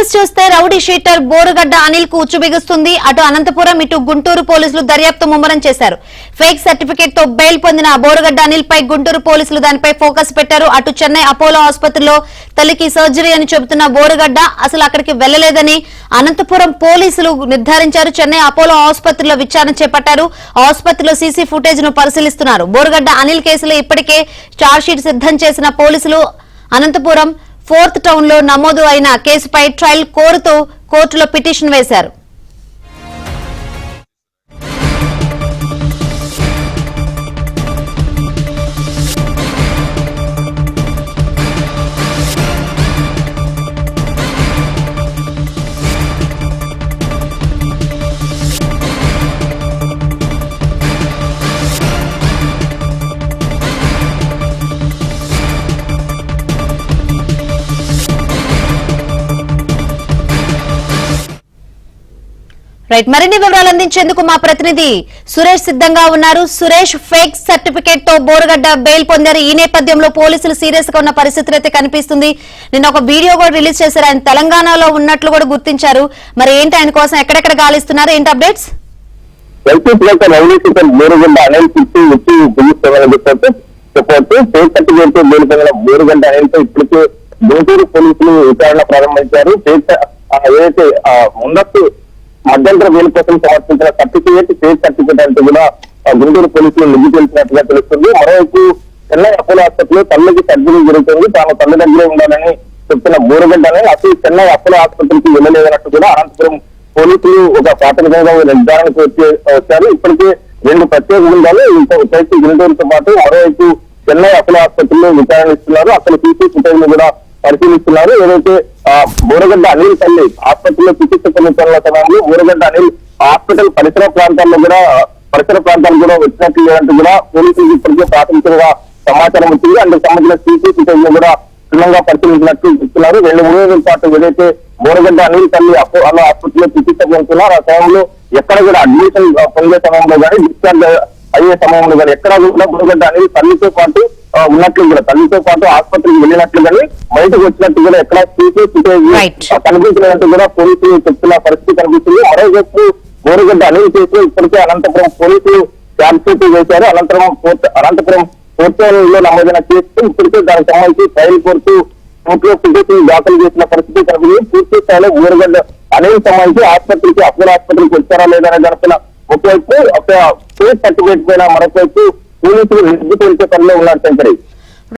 News చూస్తే rowdy sheeter Borugadda Anil కు ఉచ్చు బిగుస్తుంది. అటు అనంతపురం ఇటు గుంటూరు పోలీసులు దర్యాప్తు ముమ్మరం చేశారు. ఫేక్ సర్టిఫికేట్ తో బెయిల్ పొందిన బోరుగడ్డ అనిల్ పై గుంటూరు పోలీసులు దానిపై ఫోకస్ పెట్టారు. అటు చెన్నై అపోలో ఆసుపత్రిలో తల్లికి సర్జరీ అని చెబుతున్న బోరుగడ్డ అసలు అక్కడికి వెళ్లలేదని అనంతపురం పోలీసులు నిర్ధారించారు. చెన్నై అపోలో ఆసుపత్రిలో విచారణ చేపట్టారు. ఆసుపత్రిలో సీసీ ఫుటేజ్ ను పరిశీలిస్తున్నారు. బోరుగడ్డ అనిల్ కేసులో ఇప్పటికే ఛార్జ్షీట్ సిద్ధం చేసిన పోలీసులు అనంతపురం 4th టౌన్ లో నమోదు అయిన కేసుపై ట్రయల్ కోరుతూ కోర్టులో పిటిషన్ వేశారు. రైట్, మరిన్ని వివరాలు అందించేందుకు మా ప్రతినిధి సురేష్ సిద్ధంగా ఉన్నారు. సురేష్, ఫేక్ సర్టిఫికేట్ తో బోరుగడ్డ బెయిల్ పొందారు. ఈ నేపథ్యంలో పోలీసులు సీరియస్ గా ఉన్న పరిస్థితులు అయితే కనిపిస్తుంది. నిన్న ఒక వీడియో కూడా రిలీజ్ చేశారు. ఆయన తెలంగాణలో ఉన్నట్లు కూడా గుర్తించారు. మరి ఏంటి, ఆయన కోసం ఎక్కడెక్కడ గాలిస్తున్నారు, ఏంటి అప్డేట్స్? బోరుగడ్డ అనిల్తో ఇప్పటికే గుంటూరు పోలీసులు విచారణ ప్రారంభించారు. ఏదైతే ముందస్తు మధ్యంతర బెయిల్ కోసం సమర్పించిన సర్టిఫికేట్ ఫేక్ సర్టిఫికేట్ అంటే కూడా గుంటూరు పోలీసులు నిధి తెలిసినట్టుగా తెలుస్తుంది. మరోవైపు చెన్నై అపోలో ఆసుపత్రిలో తల్లికి సర్జరీ జరుగుతుంది. తాను తల్లి దగ్గరే ఉండాలని చెప్తున్న బోరుగడ్డని అసలు చెన్నై అపోలో ఆసుపత్రికి వెళ్ళలేదన్నట్టు కూడా అనంతపురం పోలీసులు ఒక ప్రాథమికంగా నిర్ధారణకు వచ్చారు. ఇప్పటికే 2 ప్రత్యేక బృందాలు ఇంకొకటి గుంటూరుతో పాటు మరోవైపు చెన్నై అపోలో ఆసుపత్రిలో విచారణ ఇస్తున్నారు. అక్కడ సీసీ ఫుటేజ్ ను కూడా పరిశీలిస్తున్నారు. ఏదైతే బోరుగడ్డ అనిల్ తల్లి ఆసుపత్రిలో చికిత్స పొందుతున్న సమయంలో బోరుగడ్డ అనిల్ హాస్పిటల్ పరిసర ప్రాంతాలు కూడా వచ్చినట్లు లేదంటూ కూడా పోలీసులు ఇప్పటికే ప్రాథమికంగా సమాచారం వచ్చింది. అందుకు సంబంధించిన సీసీ ఫుటేజ్ ను కూడా క్షుణ్ణంగా పరిశీలించినట్లు చెప్తున్నారు. 2-3 రోజుల పాటు ఏదైతే బోరుగడ్డ అనిల్ తల్లి అపోలో ఆసుపత్రిలో చికిత్స పొందుతున్నారు ఆ సమయంలో ఎక్కడ కూడా అడ్మిషన్ పొందే సమయంలో కానీ డిశ్చార్జ్ అయ్యే సమయంలో కానీ ఎక్కడ కూడా బోరుగడ్డ అనిల్ తల్లితో పాటు ఉన్నట్లు కూడా తల్లితో పాటు ఆసుపత్రికి వెళ్ళినట్లు కానీ బయటకు వచ్చినట్టు కూడా ఎక్కడ సీసీ ఫుటేజ్ కనిపించినట్టు కూడా పోలీసులు చెప్తున్న పరిస్థితి కనిపిస్తుంది. మరోవైపు బోరుగడ్డ అనిల్ కేసులో ఇప్పటికే అనంతపురం పోలీసులు ఛార్జ్షీట్ వేశారు. అనంతపురం కోర్టు లో నమోదైన కేసు ఇప్పటికే దానికి సంబంధించి ట్రయల్ కోర్టు కోర్టులో పిటిషన్ దాఖలు చేసిన పరిస్థితి కనిపించింది. పూర్తి స్థాయిలో బోరుగడ్డ అనిల్ సంబంధించి ఆసుపత్రికి అపోలో ఆసుపత్రికి వచ్చారా లేదనే దానిపైన ఒకవైపు ఒక ఫేక్ సర్టిఫికేట్ పైన మరొకవైపు పోలీసులు నిధి తెలిసే పనిలో ఉన్నారు. శంకరి